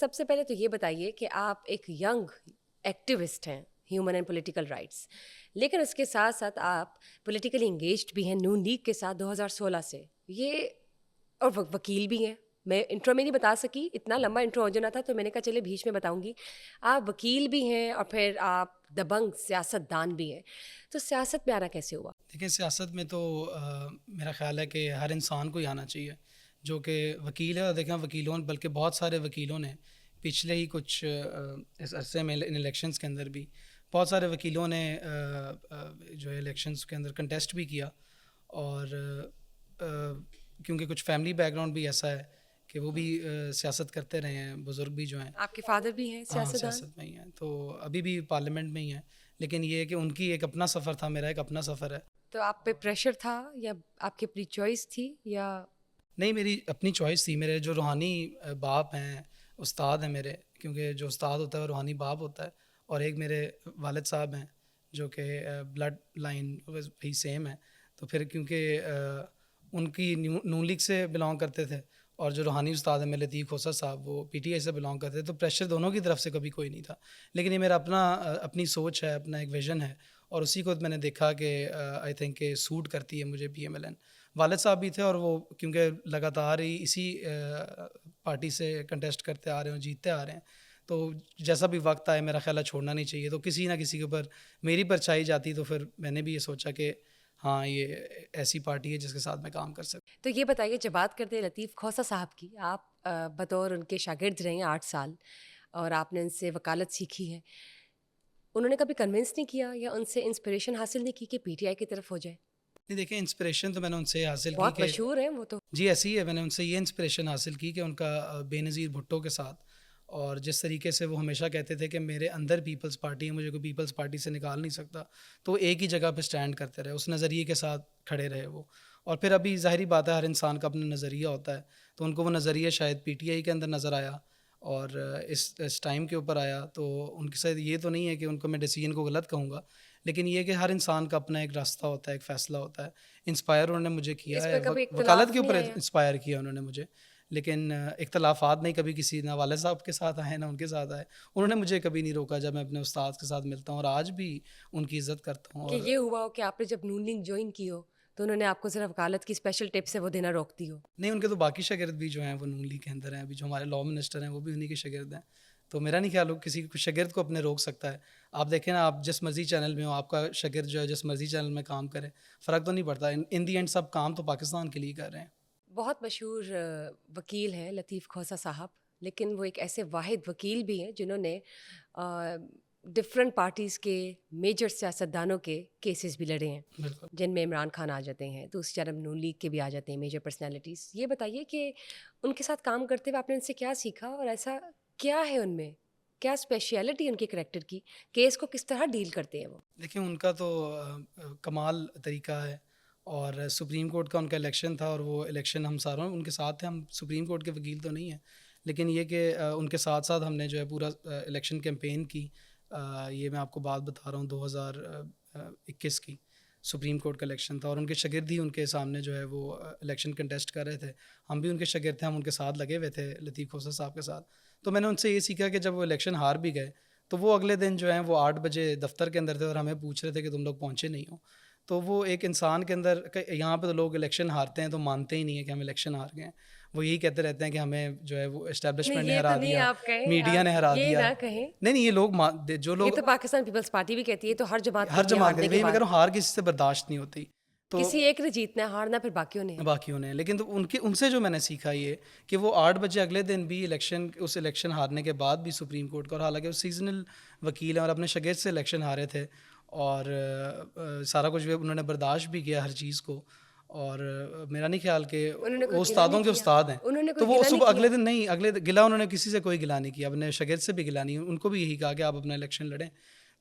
سب سے پہلے تو یہ بتائیے کہ آپ ایک ینگ ایکٹیوسٹ ہیں ہیومن اینڈ پولیٹیکل رائٹس، لیکن اس کے ساتھ ساتھ آپ پولیٹیکلی انگیجڈ بھی ہیں نون لیگ کے ساتھ 2016 سے، یہ اور وکیل بھی ہیں. میں انٹرو میں نہیں بتا سکی، اتنا لمبا انٹرو ہو جانا تھا تو میں نے کہا چلے بیچ میں بتاؤں گی. آپ وکیل بھی ہیں اور پھر آپ دبنگ سیاست دان بھی ہیں، تو سیاست میں آنا کیسے ہوا؟ دیکھیں سیاست میں تو میرا خیال ہے کہ ہر انسان کو ہی آنا چاہیے جو کہ وکیل ہے. اور دیکھیں وکیلوں بلکہ بہت سارے وکیلوں نے پچھلے ہی کچھ اس عرصے میں ان الیکشنز کے اندر بھی بہت سارے وکیلوں نے جو ہے الیکشنز کے اندر کنٹیسٹ بھی کیا. اور کیونکہ کچھ فیملی بیک گراؤنڈ بھی ایسا ہے کہ وہ بھی سیاست کرتے رہے ہیں، بزرگ بھی جو ہیں. آپ کے فادر بھی ہیں ہاں سیاست دان؟ سیاست میں ہی ہیں، تو ابھی بھی پارلیمنٹ میں ہی ہیں. لیکن یہ ہے کہ ان کی ایک اپنا سفر تھا، میرا ایک اپنا سفر ہے. تو آپ پہ پریشر تھا یا آپ کی اپنی چوائس تھی یا؟ نہیں، میری اپنی چوائس تھی. میرے جو روحانی باپ ہیں، استاد ہیں میرے، کیونکہ جو استاد ہوتا ہے وہ روحانی باپ ہوتا ہے. اور ایک میرے والد صاحب ہیں جو کہ بلڈ لائن بھی سیم ہے. تو پھر کیونکہ ان کی نون لیگ سے بلانگ کرتے تھے، اور جو روحانی استاد ہیں میرے لطیف کھوسر صاحب وہ پی ٹی آئی سے بلانگ کرتے تھے، تو پریشر دونوں کی طرف سے کبھی کوئی نہیں تھا. لیکن یہ میرا اپنی سوچ ہے، اپنا ایک ویژن ہے، اور اسی کو میں نے دیکھا کہ آئی تھنک کہ سوٹ کرتی ہے مجھے پی ایم ایل این. والد صاحب بھی تھے، اور وہ کیونکہ لگاتار ہی اسی پارٹی سے کنٹیسٹ کرتے آ رہے ہیں، جیتتے آ رہے ہیں، تو جیسا بھی وقت آئے میرا خیال ہے چھوڑنا نہیں چاہیے. تو کسی نہ کسی کے اوپر میری پرچھائی جاتی، تو پھر میں نے بھی یہ سوچا کہ ہاں یہ ایسی پارٹی ہے جس کے ساتھ میں کام کر سکوں. تو یہ بتائیے، جب بات کرتے ہیں لطیف کھوسہ صاحب کی، آپ بطور ان کے شاگرد رہے ہیں 8 سال اور آپ نے ان سے وکالت سیکھی ہے، انہوں نے کبھی کنونس نہیں کیا یا ان سے انسپریشن حاصل نہیں کی کہ پی ٹی آئی کی طرف ہو جائے؟ نہیں دیکھیں، انسپریشن تو میں نے ان سے حاصل کی بہت کہ مشہور ہیں وہ تو. جی ایسی ہے. میں نے ان سے یہ انسپریشن حاصل کی کہ ان کا بے نظیر بھٹو کے ساتھ، اور جس طریقے سے وہ ہمیشہ کہتے تھے کہ میرے اندر پیپلز پارٹی ہے، مجھے کوئی پیپلز پارٹی سے نکال نہیں سکتا، تو ایک ہی جگہ پہ سٹینڈ کرتے رہے، اس نظریے کے ساتھ کھڑے رہے وہ. اور پھر ابھی ظاہری بات ہے ہر انسان کا اپنا نظریہ ہوتا ہے، تو ان کو وہ نظریہ شاید پی ٹی آئی کے اندر نظر آیا اور اس ٹائم کے اوپر آیا. تو ان کے ساتھ یہ تو نہیں ہے کہ ان کو میں ڈیسیجن کو غلط کہوں گا، لیکن یہ کہ ہر انسان کا اپنا ایک راستہ ہوتا ہے، ایک فیصلہ ہوتا ہے. انسپائر انہوں نے مجھے کیا اس ہے، پہ کبھی وکالت اختلاف کے نہیں اوپر آیا؟ انسپائر کیا انہوں نے مجھے. لیکن اختلافات نہیں کبھی کسی، نہ والد صاحب کے ساتھ آئے نہ ان کے ساتھ آئے. انہوں نے مجھے کبھی نہیں روکا جب میں اپنے استاد کے ساتھ ملتا ہوں، اور آج بھی ان کی عزت کرتا ہوں. کہ اور یہ ہوا ہو کہ آپ نے جب نون لنک جوائن کی ہو تو انہوں نے آپ کو صرف وکالت کی اسپیشل ٹپ سے وہ دینا روک دی ہو؟ نہیں، ان کے تو باقی شاگرد بھی جو ہیں وہ نون لیگ کے اندر ہیں. ابھی جو ہمارے لا منسٹر ہیں وہ بھی انہی کے شاگرد ہیں. تو میرا نہیں خیال ہو کسی شاگرد کو اپنے روک سکتا ہے. آپ دیکھیں نا، آپ جس مرضی چینل میں ہو، آپ کا شاگرد جو ہے جس مرضی چینل میں کام کرے، فرق تو نہیں پڑتا. ان دی اینڈ سب کام تو پاکستان کے لیے کر رہے ہیں. بہت مشہور وکیل ہیں لطیف کھوسہ صاحب، لیکن وہ ایک ایسے واحد وکیل بھی ہیں جنہوں نے ڈفرینٹ پارٹیز کے میجر سیاستدانوں کے کیسز بھی لڑے ہیں، بالکل. جن میں عمران خان آ جاتے ہیں، دوسری طرف نون لیگ کے بھی آ جاتے ہیں میجر پرسنالٹیز. یہ بتائیے کہ ان کے ساتھ کام کرتے ہوئے آپ نے ان سے کیا سیکھا، اور ایسا کیا ہے ان میں، کیا اسپیشیلٹی ان کے کریکٹر کی، کیس کو کس طرح ڈیل کرتے ہیں وہ؟ دیکھیں ان کا تو کمال طریقہ ہے. اور سپریم کورٹ کا ان کا الیکشن تھا، اور وہ الیکشن ہم ساروں ان کے ساتھ تھے. ہم سپریم کورٹ کے وکیل تو نہیں ہیں، لیکن یہ کہ ان کے ساتھ ساتھ ہم نے جو ہے پورا الیکشن کیمپین کی. یہ میں آپ کو بات بتا رہا ہوں 2021 کی سپریم کورٹ کا الیکشن تھا، اور ان کے شاگرد ہی ان کے سامنے جو ہے وہ الیکشن کنٹیسٹ کر رہے تھے. ہم بھی ان کے شاگرد تھے، ہم ان کے ساتھ لگے ہوئے تھے لطیف کھوسہ صاحب کے ساتھ. تو میں نے ان سے یہ سیکھا کہ جب وہ الیکشن ہار بھی گئے تو وہ اگلے دن جو ہیں وہ 8 بجے دفتر کے اندر تھے، اور ہمیں پوچھ رہے تھے کہ تم لوگ پہنچے نہیں ہو. تو وہ ایک انسان کے اندر، یہاں پہ تو لوگ الیکشن ہارتے ہیں تو مانتے ہی نہیں ہیں کہ ہم الیکشن ہار گئے ہیں. وہ یہی کہتے رہتے ہیں کہ ہمیں جو ہے وہ اسٹیبلشمنٹ نے یہ تو ہرا نہیں دیا، آپ کہیں، میڈیا نے آپ ہرا یہ دیا. نہ کہیں. نہیں یہ لوگ جو یہ لوگ تو پاکستان پیپلز پارٹی بھی کہتی ہے، تو ہر جماعت ہر کہتی ہے جماعت ہارنے کے یہی میں بعد. کہہ رہا ہوں، ہار کسی سے برداشت نہیں ہوتی. تو کسی ایک نے جیتنا ہے، ہارنا پھر باقیوں نے ہے. باقیوں نے. لیکن تو ان سے جو میں نے سیکھا یہ کہ وہ 8 بجے اگلے دن بھی اس الیکشن ہارنے کے بعد بھی سپریم کورٹ کا، اور حالانکہ وہ سیزنل وکیل ہیں اور اپنے شاگرد سے الیکشن ہارے تھے، اور سارا کچھ بھی انہوں نے برداشت بھی کیا ہر چیز کو. اور میرا نہیں خیال کہ انہوں نے وہ کوئی گلہ استادوں نہیں کے کیا، استاد ہیں. انہوں نے تو کوئی وہ گلہ نہیں صبح کیا. اگلے دن نہیں، گلا انہوں نے کسی سے کوئی گلا نہیں کیا، اپنے شاگرد سے بھی گلا نہیں. ان کو بھی یہی کہا کہ آپ اپنا الیکشن لڑیں.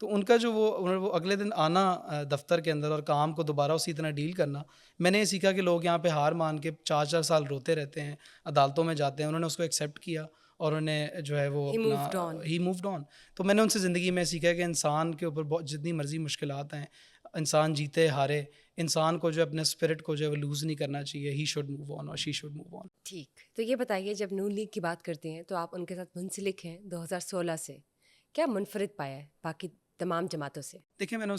تو ان کا جو وہ اگلے دن آنا دفتر کے اندر اور کام کو دوبارہ اسی طرح ڈیل کرنا. میں نے یہ سیکھا کہ لوگ یہاں پہ ہار مان کے 4 سال روتے رہتے ہیں، عدالتوں میں جاتے ہیں. انہوں نے اس کو ایکسیپٹ کیا، اور انہوں نے جو ہے وہ اپنا ہی مووڈ آن. تو میں نے ان سے زندگی میں سیکھا کہ انسان کے اوپر جتنی مرضی مشکلات ہیں، انسان جیتے ہارے، انسان کو جو اپنے اسپرٹ کو جو ہے وہ لوز نہیں کرنا چاہیے. ہی شوڈ موو آن اور شی شوڈ موو آن. ٹھیک. تو یہ بتائیے جب نون لیگ کی بات کرتے ہیں تو آپ ان کے ساتھ منسلک ہیں 2016 سے, کیا منفرد پایا ہے باقی تمام جماعتوں سے؟ دیکھیں میں نے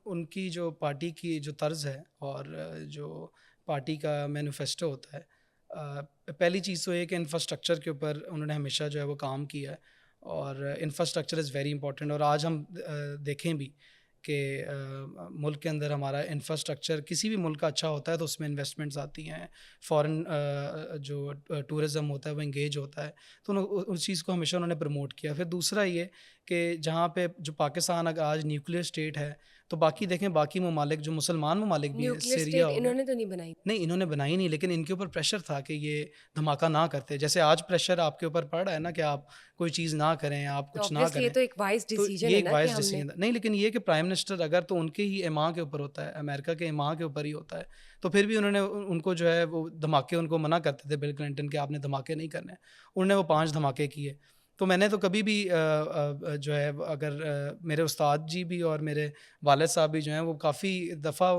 ان کی جو پارٹی کی جو طرز ہے اور جو پارٹی کا مینیفیسٹو ہوتا ہے, پہلی چیز تو یہ کہ انفراسٹرکچر کے اوپر انہوں نے ہمیشہ جو ہے وہ کام کیا ہے, اور انفراسٹرکچر از ویری امپورٹنٹ. اور آج ہم دیکھیں بھی کہ ملک کے اندر ہمارا انفراسٹرکچر کسی بھی ملک کا اچھا ہوتا ہے تو اس میں انویسٹمنٹس آتی ہیں, فارن جو ٹورزم ہوتا ہے وہ انگیج ہوتا ہے, تو اس چیز کو ہمیشہ انہوں نے پروموٹ کیا. پھر دوسرا یہ کہ جہاں پہ جو پاکستان اگر آج نیوکلیئر اسٹیٹ ہے تو باقی دیکھیں باقی ممالک جو مسلمان ممالک بھی ہیں, نیوکلیئر سیریا اسٹیٹ ہو گیا, انہوں نے تو نہیں بنائی. نہیں انہوں نے بنائی نہیں, لیکن ان کے اوپر پریشر تھا کہ یہ دھماکہ نہ کرتے. جیسے آج پریشر آپ کے اوپر پڑ رہا ہے نا کہ آپ کوئی چیز نہ کریں, آپ تو کچھ نہ obviously یہ کریں, تو ایک وائز تو ڈیسیجن یہ ہے ایک نا کہ وائس ہم نے ڈیسیجن نہیں. لیکن یہ کہ پرائم منسٹر اگر تو ان کے ہی ایمان کے اوپر ہوتا ہے, امریکہ کے ایمان کے اوپر ہی ہوتا ہے, تو پھر بھی انہوں نے ان کو جو ہے وہ دھماکے ان کو منع کرتے تھے بل کلنٹن کہ آپ نے دھماکے نہیں کرنے, انہوں نے وہ 5 دھماکے کیے. تو میں نے تو کبھی بھی جو ہے اگر میرے استاد جی بھی اور میرے والد صاحب بھی جو ہیں وہ کافی دفعہ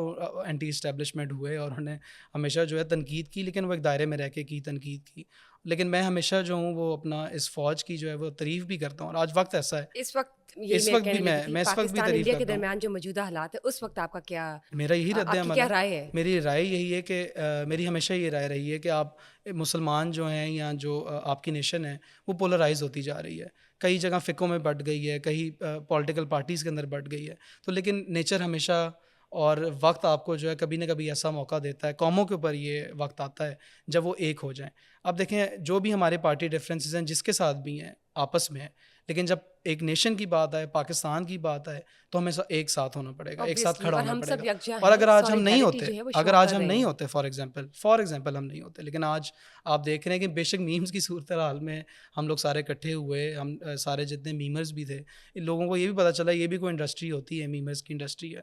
اینٹی اسٹیبلشمنٹ ہوئے اور انہوں نے ہمیشہ جو ہے تنقید کی, لیکن وہ ایک دائرے میں رہ کے کی تنقید کی. لیکن میں ہمیشہ جو ہوں وہ اپنا اس فوج کی جو ہے وہ تعریف بھی کرتا ہوں, اور آج وقت ایسا ہے اس وقت یہ اس میں وقت کہنے بھی لگی تھی میں اس وقت بھی پاکستان تعریف انڈیا کے کرتا ہوں. درمیان جو موجودہ حالات ہے اس وقت آپ کا کیا, میرا یہی رد آپ کی عمل کیا ہے, رائے ہے؟ میری رائے یہی ہے کہ میری ہمیشہ یہ رائے رہی ہے کہ آپ مسلمان جو ہیں یا جو آپ کی نیشن ہے وہ پولرائز ہوتی جا رہی ہے, کئی جگہ فقوں میں بٹ گئی ہے, کئی پولیٹیکل پارٹیز کے اندر بٹ گئی ہے, تو لیکن نیچر ہمیشہ اور وقت آپ کو جو ہے کبھی نہ کبھی ایسا موقع دیتا ہے, قوموں کے اوپر یہ وقت آتا ہے جب وہ ایک ہو جائیں. اب دیکھیں جو بھی ہمارے پارٹی ڈفرینسز ہیں جس کے ساتھ بھی ہیں آپس میں ہیں, لیکن جب ایک نیشن کی بات آئے, پاکستان کی بات آئے, تو ہمیں ایک ساتھ ہونا پڑے گا, ایک ساتھ Obviously, کھڑا اور ہونا ہم پڑے سب گا. یکجا اور ہیں, اگر آج ہم نہیں solidarity ہوتے, جو ہے وہ اگر show آج کر ہم رہے نہیں ہیں. ہوتے فار ایگزامپل ہم نہیں ہوتے, لیکن آج آپ دیکھ رہے ہیں کہ بے شک میمز کی صورتحال میں ہم لوگ سارے اکٹھے ہوئے, ہم سارے جتنے میمرز بھی تھے, ان لوگوں کو یہ بھی پتہ چلا یہ بھی کوئی انڈسٹری ہوتی ہے, میمرز کی انڈسٹری ہے,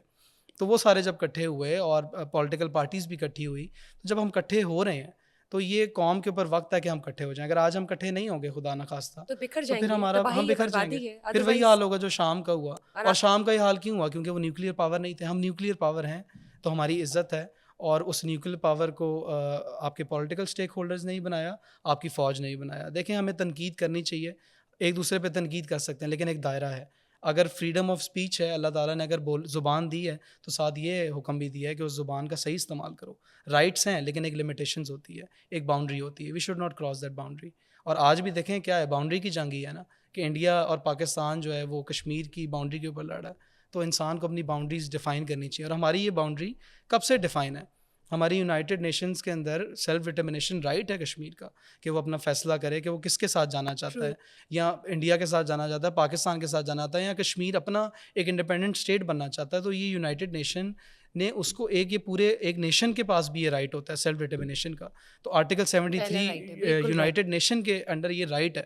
تو وہ سارے جب اکٹھے ہوئے اور پولیٹیکل پارٹیز بھی اکٹھی ہوئی, تو جب ہم اکٹھے ہو رہے ہیں تو یہ قوم کے اوپر وقت ہے کہ ہم اکٹھے ہو جائیں. اگر آج ہم اکٹھے نہیں ہوں گے خدا نخواستہ تو بکھر تو جائیں پھر گے, ہمارا تباہی ہم ہے, بکھر جائیں گے, بربادی ہے. پھر وہی حال ہوگا جو شام کا ہوا. اور آپ شام کا یہ حال کیوں ہوا؟ کیونکہ وہ نیوکلیئر پاور نہیں تھے, ہم نیوکلیئر پاور ہیں تو ہماری عزت ہے, اور اس نیوکلیئر پاور کو آپ کے پولیٹیکل اسٹیک ہولڈرز نہیں بنایا, آپ کی فوج نہیں بنایا. دیکھیں ہمیں تنقید کرنی چاہیے, ایک دوسرے پہ تنقید کر سکتے ہیں, لیکن ایک دائرہ ہے. اگر فریڈم آف اسپیچ ہے, اللہ تعالیٰ نے اگر زبان دی ہے تو ساتھ یہ حکم بھی دیا ہے کہ اس زبان کا صحیح استعمال کرو. رائٹس ہیں لیکن ایک لمیٹیشنز ہوتی ہے, ایک باؤنڈری ہوتی ہے, we should not cross that boundary. اور آج بھی دیکھیں کیا ہے, باؤنڈری کی جنگ ہی ہے نا, کہ انڈیا اور پاکستان جو ہے وہ کشمیر کی باؤنڈری کے اوپر لڑ رہا ہے. تو انسان کو اپنی باؤنڈریز ڈیفائن کرنی چاہیے, اور ہماری یہ باؤنڈری کب سے ڈیفائن ہے؟ ہماری یونائٹڈ نیشنز کے اندر سیلف ڈٹرمنیشن رائٹ ہے کشمیر کا, کہ وہ اپنا فیصلہ کرے کہ وہ کس کے ساتھ جانا چاہتا ہے, یا انڈیا کے ساتھ جانا چاہتا ہے, پاکستان کے ساتھ جانا چاہتا ہے, یا کشمیر اپنا ایک انڈیپینڈنٹ اسٹیٹ بننا چاہتا ہے. تو یہ یونائٹڈ نیشن نے اس کو یہ پورے ایک نیشن کے پاس بھی یہ رائٹ ہوتا ہے سیلف ڈٹرمنیشن کا. تو آرٹیکل 73 یونائٹڈ نیشن کے انڈر یہ رائٹ ہے.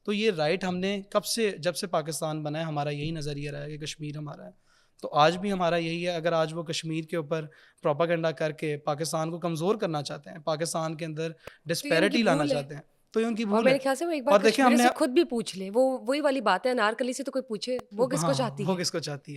تو یہ رائٹ ہم نے کب سے, جب سے پاکستان بنا ہے, ہمارا یہی نظریہ رہا ہے کہ کشمیر ہمارا ہے. تو آج بھی ہمارا یہی ہے. اگر آج وہ کشمیر کے اوپر پروپاگنڈا کر کے پاکستان کو کمزور کرنا چاہتے ہیں, پاکستان کے اندر ڈسپیرٹی لانا چاہتے ہیں, تو یہ ان کی اور بھول میرے ہے. خیال سے وہ ایک اور بار دیکھیں ہم کشمیریوں نے سے خود بھی پوچھ لے, وہ وہی والی بات ہے, انارکلی سے تو کوئی پوچھے وہ کس کو چاہتی ہے, وہ کس کو چاہتی ہے.